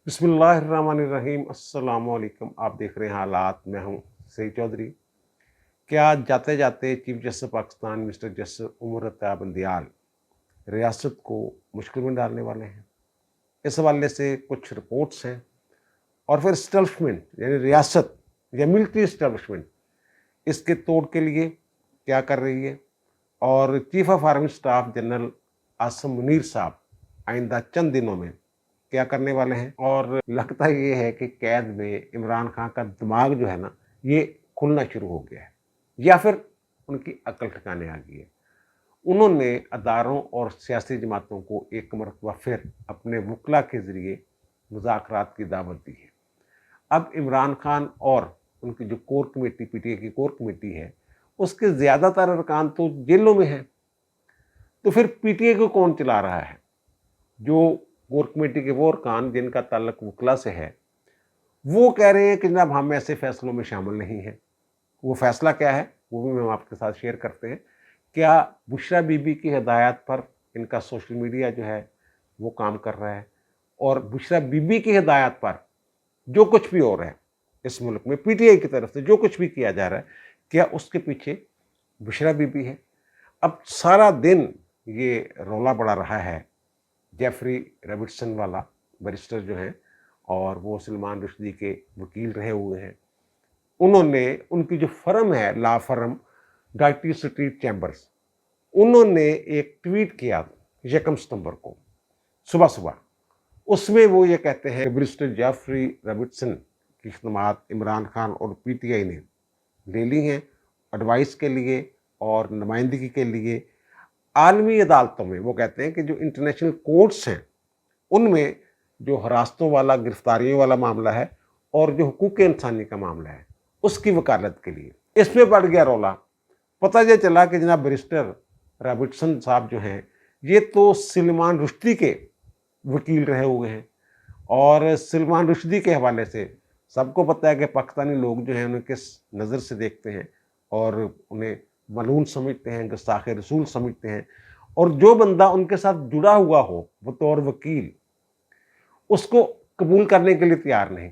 बिस्मिल्लाहिर्रहमानिर्रहीम। अस्सलाम वालेकुम। आप देख रहे हैं हालात। मैं हूं सईद चौधरी। क्या जाते जाते chief justice Pakistan mister justice Umar Ata Bandial रियासत को मुश्किल में डालने वाले हैं? इस हवाले से कुछ रिपोर्ट्स हैं और फिर स्टैब्लिशमेंट यानी रियासत या मिलिट्री इस्टेब्लिशमेंट इसके तोड़ के लिए क्या कर रही है, और chief of army staff general Asim Munir साहब आइंदा चंद दिनों में क्या करने वाले हैं। और लगता ये है कि कैद में इमरान खान का दिमाग जो है ना, ये खुलना शुरू हो गया है या फिर उनकी अकल ठिकाने आ गई है। उन्होंने अदारों और सियासी जमातों को एक मरतबा फिर अपने वकला के ज़रिए मुज़ाकरात की दावत दी है। अब इमरान खान और उनकी जो कोर कमेटी, पीटीआई की कोर कमेटी है, उसके ज़्यादातर अरकान तो जेलों में हैं। तो फिर पीटीआई को कौन चला रहा है? जो कोर कमेटी के वो अरकान जिनका ताल्लुक वकला से है, वो कह रहे हैं कि जनाब हम ऐसे फैसलों में शामिल नहीं हैं। वो फैसला क्या है वो भी हम आपके साथ शेयर करते हैं। क्या बुशरा बीबी की हिदायत पर इनका सोशल मीडिया जो है वो काम कर रहा है, और बुशरा बीबी की हिदायत पर जो कुछ भी हो रहा है इस मुल्क में पीटीआई की तरफ से जो कुछ भी किया जा रहा है, क्या उसके पीछे बुशरा बीबी है? अब सारा दिन ये रौला बड़ा रहा है जेफरी रॉबर्टसन वाला, बैरिस्टर जो हैं और वो सलमान रुश्दी के वकील रहे हुए हैं। उन्होंने उनकी जो फर्म है, ला फर्म डाइटी स्ट्रीट चैम्बर्स, उन्होंने एक ट्वीट किया 1 सितंबर को सुबह सुबह। उसमें वो ये कहते हैं बैरिस्टर जेफरी रॉबर्टसन की खिदमात इमरान खान और पीटीआई ने ले ली हैं एडवाइस के लिए और नुमाइंदगी के लिए आलमी अदालतों में। वो कहते हैं कि जो इंटरनेशनल कोर्ट्स हैं उनमें जो हरासतों वाला, गिरफ्तारियों वाला मामला है और जो हुकूक इंसानी का मामला है, उसकी वकालत के लिए इसमें बढ़ गया रौला। पता ये चला कि जनाब बैरिस्टर रॉबर्टसन साहब जो हैं, ये तो सलमान रुश्दी के वकील रहे हुए हैं, और सलमान रुश्दी के हवाले से सबको पता है कि पाकिस्तानी लोग जो हैं उन्हें किस नज़र से देखते हैं और उन्हें मलून समझते हैं, गुस्ताखे रसूल समझते हैं। और जो बंदा उनके साथ जुड़ा हुआ हो बतौर वकील, उसको कबूल करने के लिए तैयार नहीं।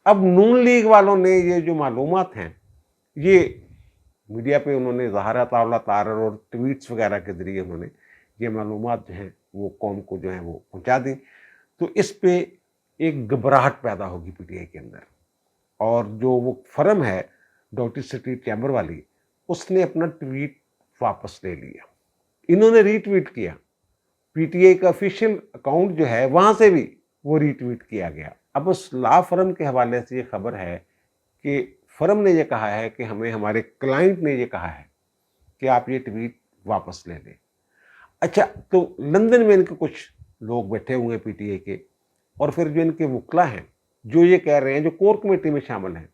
अब नून लीग वालों ने ये जो मालूमात हैं, ये मीडिया पे उन्होंने ज़ाहरा तावला तारर और ट्वीट्स वगैरह के ज़रिए उन्होंने ये मालूमात जो हैं वो कौम को जो है वो पहुंचा दी। तो इस पे एक घबराहट पैदा होगी पीटीआई के अंदर। और जो वो फर्म है डाइटी स्ट्रीट चैम्बर वाली, उसने अपना ट्वीट वापस ले लिया। इन्होंने रीट्वीट किया, पीटीआई का ऑफिशियल अकाउंट जो है वहां से भी वो रीट्वीट किया गया। अब उस ला फर्म के हवाले से ये खबर है कि फर्म ने ये कहा है कि हमें हमारे क्लाइंट ने ये कहा है कि आप ये ट्वीट वापस ले लें। अच्छा, तो लंदन में इनके कुछ लोग बैठे हुए हैं पीटीआई के, और फिर जो इनके वकला हैं जो ये कह रहे हैं, जो कोर कमेटी में शामिल हैं,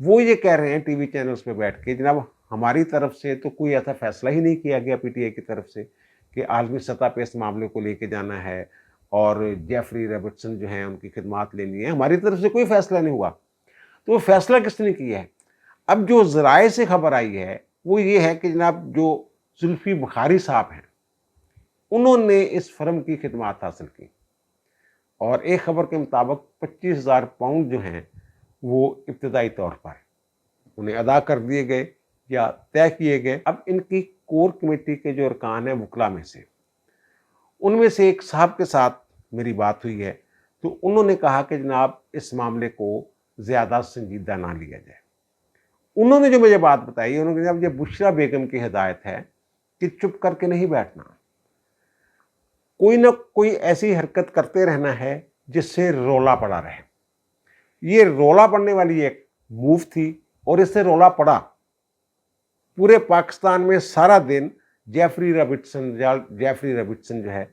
वो ये कह रहे हैं टीवी चैनल्स पे बैठ के, जनाब हमारी तरफ से तो कोई ऐसा फैसला ही नहीं किया गया पीटीआई की तरफ से कि आलमी सतह पे इस मामले को लेके जाना है और जेफरी रॉबर्टसन जो हैं उनकी खिदमात लेनी है। हमारी तरफ से कोई फैसला नहीं हुआ। तो वो फैसला किसने किया है? अब जो ज़राए से खबर आई है वो ये है कि जनाब जो जुल्फी बुखारी साहब हैं, उन्होंने इस फर्म की खिदमात हासिल की, और एक खबर के मुताबिक 25,000 पाउंड जो हैं वो इब्तदाई तौर पर उन्हें अदा कर दिए गए या तय किए गए। अब इनकी कोर कमेटी के जो अरकान हैं वकला में से, उनमें से एक साहब के साथ मेरी बात हुई है, तो उन्होंने कहा कि जनाब इस मामले को ज़्यादा संजीदा ना लिया जाए। उन्होंने जो मुझे बात बताई, उन्होंने कहा ये बुशरा बेगम की हिदायत है कि चुप करके नहीं बैठना, कोई ना कोई ऐसी हरकत करते रहना है जिससे रौला पड़ा रहे। ये रौला पड़ने वाली एक मूव थी और इससे रौला पड़ा पूरे पाकिस्तान में सारा दिन। जेफरी रॉबर्टसन जो है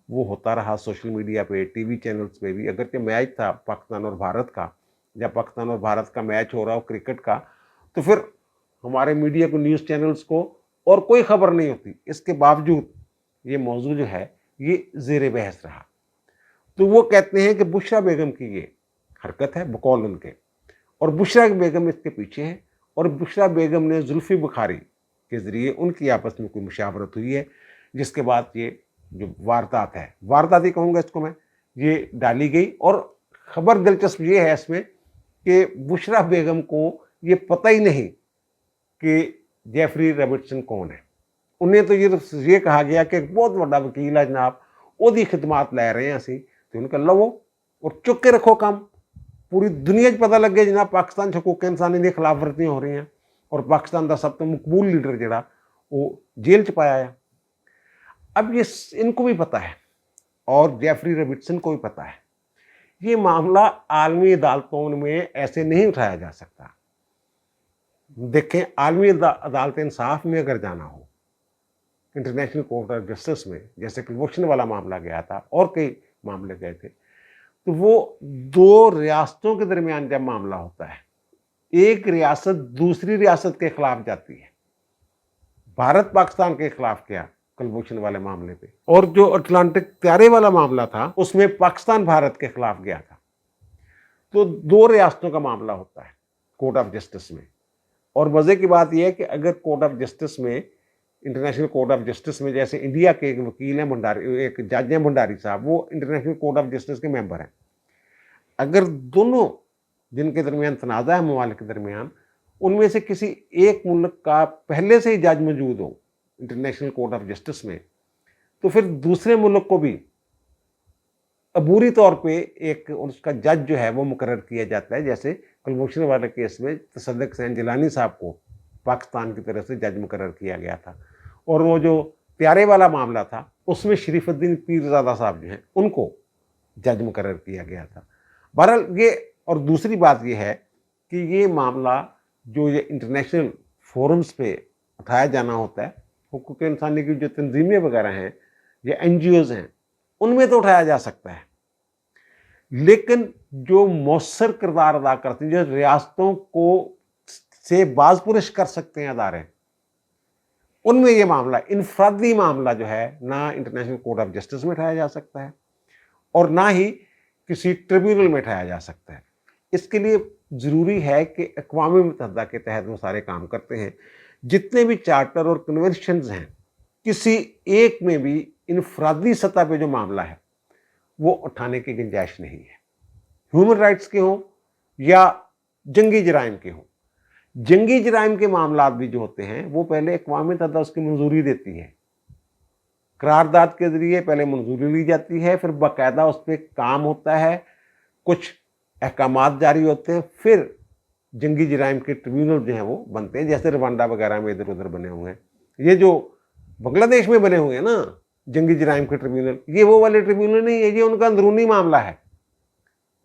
वो होता रहा सोशल मीडिया पे, टीवी चैनल्स पे भी। अगर कि मैच था पाकिस्तान और भारत का, जब पाकिस्तान और भारत का मैच हो रहा हो क्रिकेट का, तो फिर हमारे मीडिया को, न्यूज़ चैनल्स को और कोई खबर नहीं होती। इसके बावजूद ये मौजू जो है ये ज़ेर बहस रहा। तो वो कहते हैं कि बुशरा बेगम की ये हरकत है बकौल उनके, और बुशरा बेगम इसके पीछे है, और बुशरा बेगम ने जुल्फी बुखारी के ज़रिए उनकी आपस में कोई मुशावरत हुई है, जिसके बाद ये जो वारदात है, वारदात ही कहूँगा इसको मैं, ये डाली गई। और खबर दिलचस्प ये है इसमें कि बुशरा बेगम को ये पता ही नहीं कि जेफरी रॉबर्टसन कौन है। उन्हें तो ये कहा गया कि एक बहुत बड़ा वकील है जनाब, ओदी खिदमात लै रहे हैं असी, तो उनका लवो और चुक के रखो काम। पूरी दुनिया पता लग गया जनाब पाकिस्तान हकूक इंसानी की खिलाफ वर्जियां हो रही हैं और पाकिस्तान का सब तो मकबूल लीडर जरा वो जेल च पाया है। अब ये इनको भी पता है और जेफरी रॉबर्टसन को भी पता है ये मामला आलमी अदालतों में ऐसे नहीं उठाया जा सकता। देखें, आलमी अदालत इंसाफ में अगर जाना हो, इंटरनेशनल कोर्ट ऑफ जस्टिस में, जैसे कुलभूषण वाला मामला गया था और कई मामले गए थे, तो वो दो रियासतों के दरमियान जब मामला होता है, एक रियासत दूसरी रियासत के खिलाफ जाती है। भारत पाकिस्तान के खिलाफ किया कुलभूषण वाले मामले पे, और जो अटलांटिक त्यारे वाला मामला था उसमें पाकिस्तान भारत के खिलाफ गया था। तो दो रियासतों का मामला होता है कोर्ट ऑफ जस्टिस में। और मजे की बात यह है कि अगर कोर्ट ऑफ जस्टिस में, इंटरनेशनल कोर्ट ऑफ जस्टिस में, जैसे इंडिया के एक वकील हैं भंडारी, एक जज हैं भंडारी साहब, वो इंटरनेशनल कोर्ट ऑफ जस्टिस के मेंबर हैं। अगर दोनों जिनके दरमियान तनाज़ा है ममालिक के दरमियान, उनमें से किसी एक मुल्क का पहले से ही जज मौजूद हो इंटरनेशनल कोर्ट ऑफ जस्टिस में, तो फिर दूसरे मुल्क को भी अबूरी तौर पे एक उसका जज जो है वो मुकर्रर किया जाता है। जैसे कुलभूषण वाले केस में तसद्दुक़ हुसैन जिलानी साहब को पाकिस्तान की तरफ से जज मुकर्रर किया गया था, और वो जो प्यारे वाला मामला था उसमें शरीफुद्दीन पीरज़ादा साहब जो हैं उनको जज मुकर्रर किया गया था। बहरहाल ये, और दूसरी बात ये है कि ये मामला जो ये इंटरनेशनल फोरम्स पे उठाया जाना होता है, हुकूक इंसानी की जो तंजीमें वगैरह हैं या NGOs हैं, उनमें तो उठाया जा सकता है, लेकिन जो मौसर किरदार अदा करते हैं, जो रियासतों को से बाज़पुरश कर सकते हैं अदारे, उनमें ये मामला, इनफरादी मामला जो है, ना इंटरनेशनल कोर्ट ऑफ जस्टिस में उठाया जा सकता है और ना ही किसी ट्रिब्यूनल में उठाया जा सकता है। इसके लिए ज़रूरी है कि अक़वाम मुत्तहिदा के तहत वो सारे काम करते हैं। जितने भी चार्टर और कन्वेंशंस हैं, किसी एक में भी इनफरादी सतह पे जो मामला है वो उठाने की गुंजाइश नहीं है, ह्यूमन राइट्स के हों या जंगी जराइम के हों। जंगी जराइम के मामला भी जो होते हैं वो पहले अक़वाम मुत्तहिदा उसकी मंजूरी देती है, करारदाद के ज़रिए पहले मंजूरी ली जाती है, फिर बाकायदा उस पर काम होता है, कुछ अहकामात जारी होते हैं, फिर जंगी जराइम के ट्रिब्यूनल जो हैं वो बनते हैं, जैसे रवांडा वगैरह में इधर उधर बने हुए हैं। ये जो बांग्लादेश में बने हुए हैं ना जंगी जराइम के ट्रिब्यूनल, ये वो वाले ट्रिब्यूनल नहीं है, ये उनका अंदरूनी मामला है।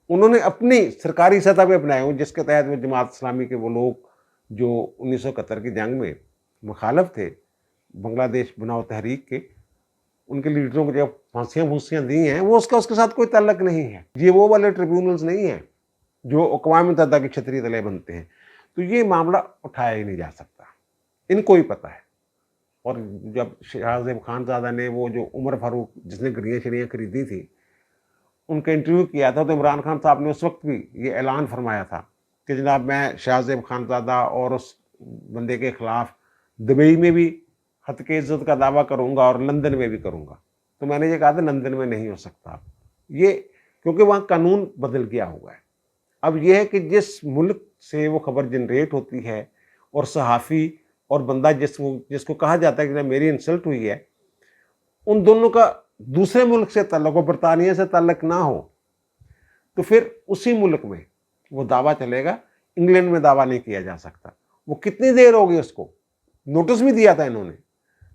उन्होंने अपनी सरकारी सतह पे अपनाए हुए, जिसके तहत वो जमात इस्लामी के वो लोग जो 1971 की जंग में मुखालफ थे बांग्लादेश बनाओ तहरीक के, उनके लीडरों को जब फांसियाँ दी हैं, वो उसके साथ कोई ताल्लुक नहीं है। ये वो वाले ट्रिब्यूनल्स नहीं हैं जो अक़वाम मुत्तहिदा की छतरी तले बनते हैं। तो ये मामला उठाया ही नहीं जा सकता, इनको ही पता है। और जब शाहज़ेब खानज़ादा ने वो जो उमर फारूक जिसने गड्डियाँ शड़ियाँ खरीदी थी, उनका इंटरव्यू किया था, तो इमरान खान साहब ने उस वक्त भी ये ऐलान फरमाया था कि जनाब मैं शाहज़ेब खानज़ादा और उस बंदे के ख़िलाफ़ दुबई में भी हत्के इज़्ज़त का दावा करूँगा और लंदन में भी करूँगा। तो मैंने ये कहा था लंदन में नहीं हो सकता ये, क्योंकि वहाँ कानून बदल गया हुआ है। अब यह है कि जिस मुल्क से वो खबर जनरेट होती है और सहाफ़ी और बंदा जिसको कहा जाता है कि मेरी इंसल्ट हुई है, उन दोनों का दूसरे मुल्क से ताल्लुक़ हो, बरतानिया से ताल्लुक़ ना हो, तो फिर उसी मुल्क में वो दावा चलेगा, इंग्लैंड में दावा नहीं किया जा सकता। वो कितनी देर होगी, उसको नोटिस भी दिया था इन्होंने,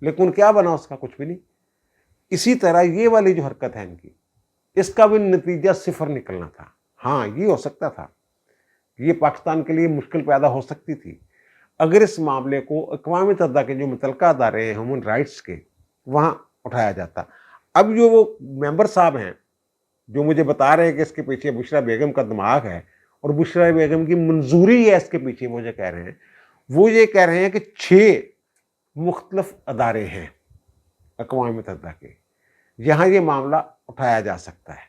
लेकिन क्या बना उसका, कुछ भी नहीं। इसी तरह ये वाली जो हरकत है इनकी, इसका भी नतीजा सिफर निकलना था। हाँ, ये हो सकता था, ये पाकिस्तान के लिए मुश्किल पैदा हो सकती थी अगर इस मामले को अक़वाम मुत्तहिदा के जो मुतल्लिका अदारे हैं ह्यूमन राइट्स के, वहाँ उठाया जाता। अब जो वो मेंबर साहब हैं जो मुझे बता रहे हैं कि इसके पीछे बुशरा बेगम का दिमाग है और बुशरा बेगम की मंजूरी है इसके पीछे, मुझे कह रहे हैं, वो ये कह रहे हैं कि 6 मुख्तलिफ अदारे हैं अक़वाम मुत्तहिदा के, यहाँ ये मामला उठाया जा सकता है।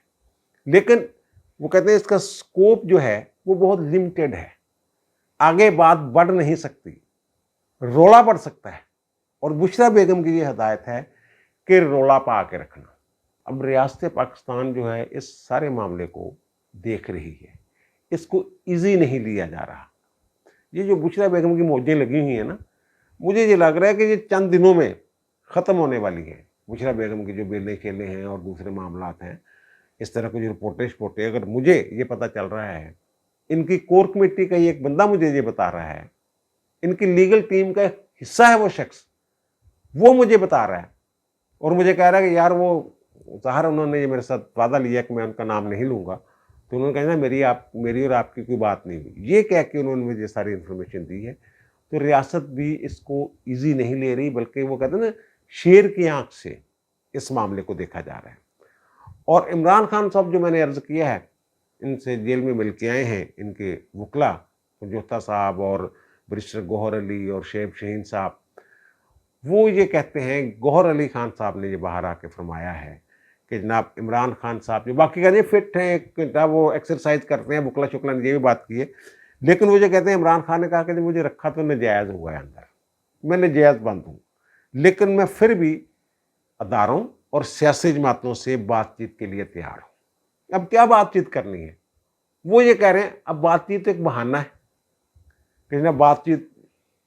लेकिन वो कहते हैं इसका स्कोप जो है वो बहुत लिमिटेड है, आगे बात बढ़ नहीं सकती, रोला पड़ सकता है। और बुशरा बेगम की ये हदायत है कि रोला पा के रखना। अब रियासत पाकिस्तान जो है इस सारे मामले को دیکھ رہی ہے، اس کو ایزی نہیں لیا جا رہا۔ یہ جو بشریٰ بیگم کی موجیں لگی ہوئی ہیں نا، مجھے یہ لگ رہا ہے کہ یہ چند دنوں میں ختم ہونے والی ہے۔ بشریٰ بیگم کی جو بیلے کھیلے ہیں اور دوسرے معاملات ہیں، اس طرح کی جو رپورٹیں اگر مجھے یہ پتہ چل رہا ہے، ان کی کور کمیٹی کا ایک بندہ مجھے یہ بتا رہا ہے، ان کی لیگل ٹیم کا حصہ ہے وہ شخص، وہ مجھے بتا رہا ہے اور مجھے کہہ رہا ہے کہ یار وہ ظاہر انہوں نے یہ میرے ساتھ وعدہ لیا کہ میں ان کا نام نہیں لوں گا، تو انہوں نے کہا میری اور آپ کی کوئی بات نہیں ہوئی، یہ کہہ کے انہوں نے مجھے ساری انفارمیشن دی ہے۔ تو ریاست بھی اس کو ایزی نہیں لے رہی، بلکہ وہ کہتے ہیں نا شیر کی آنکھ سے اس معاملے کو دیکھا جا رہا ہے۔ اور عمران خان صاحب جو میں نے عرض کیا ہے، ان سے جیل میں مل کے آئے ہیں ان کے وکلا جوتا صاحب اور بیرسٹر گوہر علی اور شعیب شہین صاحب، وہ یہ کہتے ہیں، گوہر علی خان صاحب نے یہ باہر آ کے فرمایا ہے کہ جناب عمران خان صاحب جو باقی کہتے ہیں فٹ ہیں، ایک گھنٹہ وہ ایکسرسائز کرتے ہیں، وکلا شکلا نے یہ بھی بات کی ہے، لیکن وہ جو کہتے ہیں عمران خان نے کہا کہ مجھے رکھا تو ناجائز ہوا ہے اندر، میں ناجائز بند ہوں، لیکن میں پھر بھی اداروں اور سیاسی جماعتوں سے بات چیت کے لیے تیار ہوں۔ اب کیا بات چیت کرنی ہے؟ وہ یہ کہہ رہے ہیں اب بات چیت ایک بہانہ ہے کہ جناب بات چیت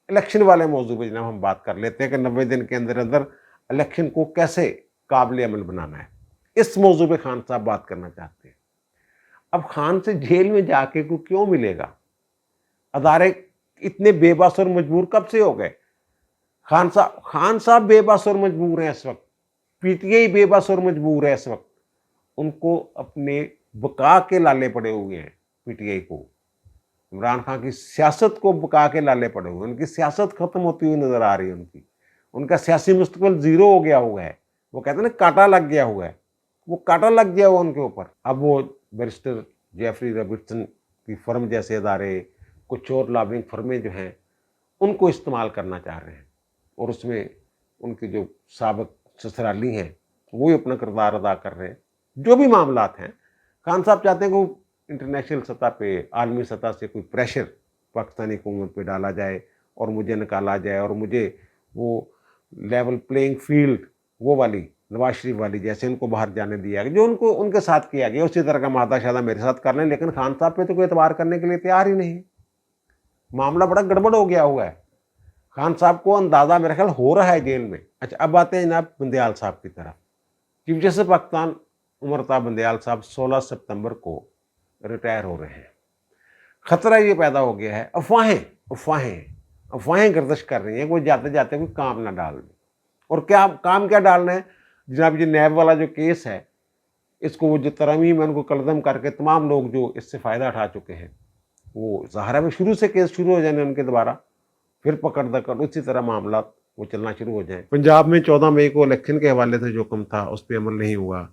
الیکشن والے موضوع پہ جناب ہم بات کر لیتے ہیں کہ 90 دن کے اندر اندر الیکشن کو کیسے قابل عمل بنانا ہے، اس موضوع پہ خان صاحب بات کرنا چاہتے ہیں۔ اب خان سے جیل میں جا کے کو کیوں ملے گا؟ ادارے اتنے بے بس اور مجبور کب سے ہو گئے؟ خان صاحب بے بس اور مجبور ہیں اس وقت، پی ٹی آئی بے بس اور مجبور ہے اس وقت، ان کو اپنے بقا کے لالے پڑے ہوئے ہیں، پی ٹی آئی کو، عمران خان کی سیاست کو بقا کے لالے پڑے ہوئے، ان کی سیاست ختم ہوتی ہوئی نظر آ رہی ہے، ان کا سیاسی مستقبل زیرو ہو گیا ہوا ہے، وہ کہتے ہیں نا کاٹا لگ گیا ہوا ہے، وہ کاٹا لگ گیا ہوا ان کے اوپر۔ اب وہ بیرسٹر جیفری رابرٹسن کی فرم جیسے ادارے، کچھ اور لابنگ فرمیں جو ہیں، ان کو استعمال کرنا چاہ رہے ہیں، اور اس میں ان کے جو سابق سسرالی ہیں وہی اپنا کردار ادا کر رہے ہیں۔ جو بھی معاملات ہیں، خان صاحب چاہتے ہیں کہ وہ انٹرنیشنل سطح پہ، عالمی سطح سے کوئی پریشر پاکستانی حکومت پہ ڈالا جائے اور مجھے نکالا جائے، اور مجھے وہ لیول پلینگ فیلڈ وہ والی نواز شریف والی جیسے ان کو باہر جانے دیا گیا، جو ان کے ساتھ کیا گیا اسی طرح کا مادہ شادہ میرے ساتھ کر لیں، لیکن خان صاحب پہ تو کوئی اعتبار کرنے کے لیے تیار ہی نہیں۔ معاملہ بڑا گڑبڑ ہو گیا ہوا ہے، خان صاحب کو اندازہ میرا خیال ہو رہا ہے جیل میں۔ اچھا اب آتے ہیں جناب بندیال صاحب کی طرف۔ چیف جسٹس پاکستان عمر اتاب بندیال صاحب 16 ستمبر کو ریٹائر ہو رہے ہیں۔ خطرہ یہ پیدا ہو گیا ہے، افواہیں گردش کر رہی ہیں، کوئی جاتے جاتے کوئی کام نہ ڈال دیں، اور کیا کام کیا ڈالنا ہے جناب؟ یہ نیب والا جو کیس ہے، اس کو وہ جو ترمیم ہے ان کو کلدم کر کے تمام لوگ جو اس سے فائدہ اٹھا چکے ہیں، وہ ظاہرہ میں شروع سے کیس شروع ہو جانے ان کے دوبارہ، پھر پکڑ دکڑ اسی طرح معاملات وہ چلنا شروع ہو جائیں۔ پنجاب میں 14 مئی کو الیکشن کے حوالے سے جو حکم تھا اس پہ عمل نہیں ہوا،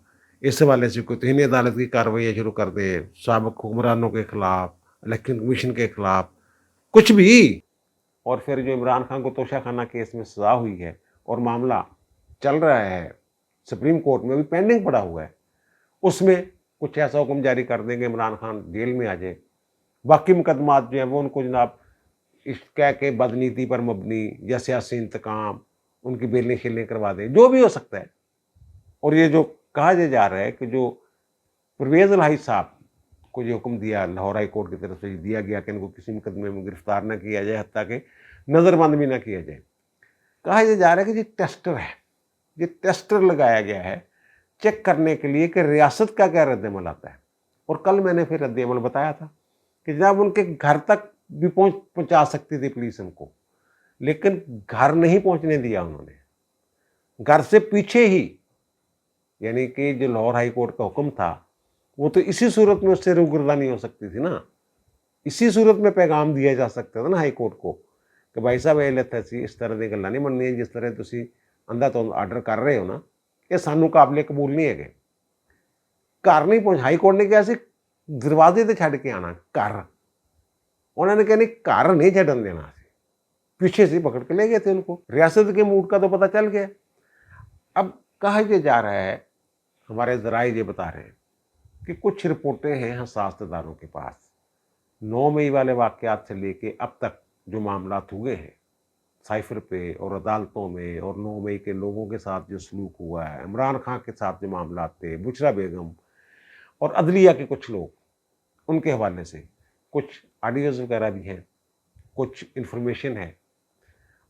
اس حوالے سے کوئی توہین عدالت کی کارروائیاں شروع کر دیں سابق حکمرانوں کے خلاف، الیکشن کمیشن کے خلاف، کچھ بھی۔ اور پھر جو عمران خان کو توشہ خانہ کیس میں سزا ہوئی ہے اور معاملہ چل رہا ہے سپریم کورٹ میں، بھی پینڈنگ پڑا ہوا ہے، اس میں کچھ ایسا حکم جاری کر دیں گے عمران خان جیل میں آ جائے، باقی مقدمات جو ہیں وہ ان کو جناب اس کہہ کے بدنیتی پر مبنی یا سیاسی انتقام، ان کی بیلیں کھیلیں کروا دیں، جو بھی ہو سکتا ہے۔ اور یہ جو کہا جا رہا ہے کہ جو پرویز الہی صاحب کو یہ حکم دیا لاہور ہائی کورٹ کی طرف سے دیا گیا کہ ان کو کسی مقدمے میں گرفتار نہ کیا جائے، حتیٰ کہ نظر بند بھی نہ کیا جائے، کہا یہ جا رہا ہے کہ یہ ٹیسٹر ہے، یہ ٹیسٹر لگایا گیا ہے چیک کرنے کے لیے کہ ریاست کا کیا رد عمل آتا ہے۔ اور کل میں نے پھر رد عمل بتایا تھا کہ جناب ان کے گھر تک بھی پہنچا سکتی تھی پولیس ان کو، لیکن گھر نہیں پہنچنے دیا انہوں نے، گھر سے پیچھے ہی، یعنی کہ جو لاہور ہائی کورٹ کا حکم تھا وہ تو اسی صورت میں اس سے روگردہ نہیں ہو سکتی تھی نا، اسی صورت میں پیغام دیا جا سکتا تھا نا ہائی کورٹ کو کہ بھائی صاحب یہ لت ایسی اس طرح کی گلاں نہیں مننی ہیں، جس طرح تسی اندھا تو آرڈر کر رہے ہو نا، یہ سانو قابل قبول نہیں ہے۔ کہ گھر نہیں پہنچ، ہائی کورٹ نے کیا سی دروازے تے چھڈ کے آنا، گھر انہوں نے کہا نہیں گھر نہیں چھڈن دینا، پیچھے سے پکڑ کے لے گئے تھے ان کو۔ ریاست کے موڈ کا تو پتہ چل گیا۔ اب کہا یہ جا رہا ہے، ہمارے ذرائع یہ بتا رہے ہیں کہ کچھ رپورٹیں ہیں حساس اداروں کے پاس، 9 مئی والے واقعات سے لے کے اب تک جو معاملات ہوئے ہیں سائفر پہ اور عدالتوں میں، اور 9 مئی کے لوگوں کے ساتھ جو سلوک ہوا ہے، عمران خان کے ساتھ جو معاملات تھے، بشریٰ بیگم اور عدلیہ کے کچھ لوگ، ان کے حوالے سے کچھ آڈیوز وغیرہ بھی ہیں، کچھ انفارمیشن ہے،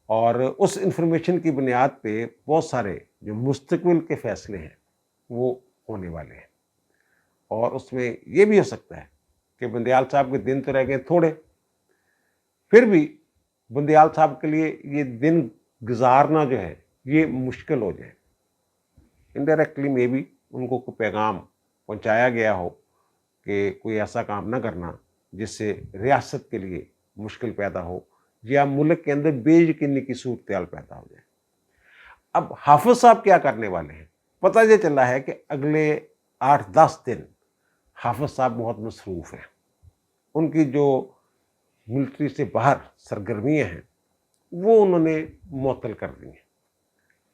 اور اس انفارمیشن کی بنیاد پہ بہت سارے جو مستقبل کے فیصلے ہیں وہ ہونے والے ہیں۔ اور اس میں یہ بھی ہو سکتا ہے کہ بندیال صاحب کے دن تو رہ گئے تھوڑے، پھر بھی بندیال صاحب کے لیے یہ دن گزارنا جو ہے یہ مشکل ہو جائے۔ انڈائریکٹلی میں بھی ان کو کوئی پیغام پہنچایا گیا ہو کہ کوئی ایسا کام نہ کرنا جس سے ریاست کے لیے مشکل پیدا ہو یا ملک کے اندر بے یقینی کی صورتحال پیدا ہو جائے۔ اب حافظ صاحب کیا کرنے والے ہیں؟ پتہ یہ چلا ہے کہ اگلے 8-10 دن حافظ صاحب بہت مصروف ہیں، ان کی جو ملٹری سے باہر سرگرمیاں ہیں وہ انہوں نے معطل کر دی ہیں۔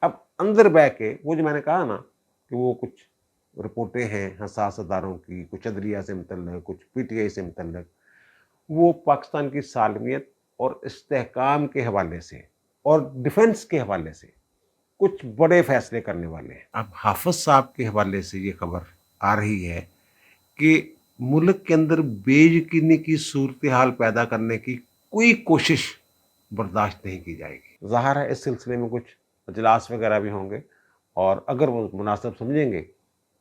اب اندر بہ کے وہ جو میں نے کہا نا کہ وہ کچھ رپورٹیں ہیں حساس اداروں کی، کچھ عدلیہ سے متعلق، کچھ پی ٹی آئی سے متعلق، وہ پاکستان کی سالمیت اور استحکام کے حوالے سے اور ڈیفنس کے حوالے سے کچھ بڑے فیصلے کرنے والے ہیں۔ اب حافظ صاحب کے حوالے سے یہ خبر آ رہی ہے کہ ملک کے اندر بے یقینی کی صورتحال پیدا کرنے کی کوئی کوشش برداشت نہیں کی جائے گی۔ ظاہر ہے اس سلسلے میں کچھ اجلاس وغیرہ بھی ہوں گے، اور اگر وہ مناسب سمجھیں گے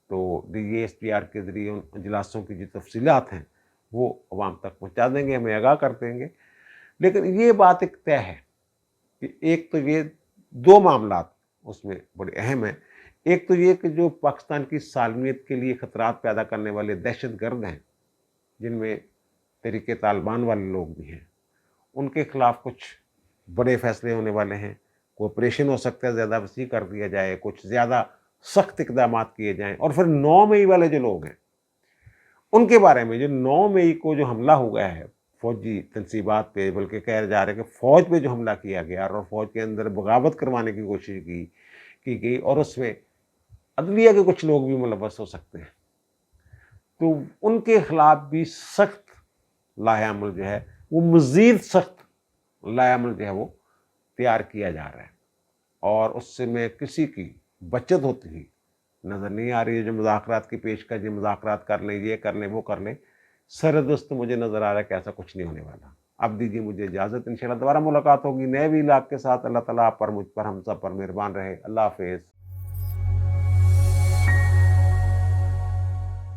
تو DGSPR کے ذریعے ان اجلاسوں کی جو تفصیلات ہیں وہ عوام تک پہنچا دیں گے، ہمیں آگاہ کر دیں گے۔ لیکن یہ بات ایک طے ہے کہ ایک تو یہ دو معاملات اس میں بڑے اہم ہیں۔ ایک تو یہ کہ جو پاکستان کی سالمیت کے لیے خطرات پیدا کرنے والے دہشت گرد ہیں، جن میں تحریک طالبان والے لوگ بھی ہیں، ان کے خلاف کچھ بڑے فیصلے ہونے والے ہیں۔ کوپریشن ہو سکتا ہے زیادہ وسیع کر دیا جائے، کچھ زیادہ سخت اقدامات کیے جائیں، اور پھر 9 مئی والے جو لوگ ہیں ان کے بارے میں، جو 9 مئی کو جو حملہ ہوا ہے فوجی تنصیبات پہ، بلکہ کہہ جا رہے کہ فوج پہ جو حملہ کیا گیا اور فوج کے اندر بغاوت کروانے کی کوشش کی گئی، اور اس میں عدلیہ کے کچھ لوگ بھی ملوث ہو سکتے ہیں، تو ان کے خلاف بھی سخت لائحہ عمل جو ہے وہ مزید سخت لائحہ عمل جو ہے وہ تیار کیا جا رہا ہے، اور اس سے میں کسی کی بچت ہوتی ہی نظر نہیں آ رہی ہے۔ جو مذاکرات کی پیشکش، جو مذاکرات کر لیں، یہ کر لیں، وہ کر لیں، سردست مجھے نظر آ رہا ہے کہ ایسا کچھ نہیں ہونے والا۔ اب دیجیے مجھے اجازت، انشاءاللہ دوبارہ ملاقات ہوگی نئے ویلاگ کے ساتھ۔ اللہ تعالیٰ آپ پر، مجھ پر، ہم سب پر مہربان رہے۔ اللہ حافظ۔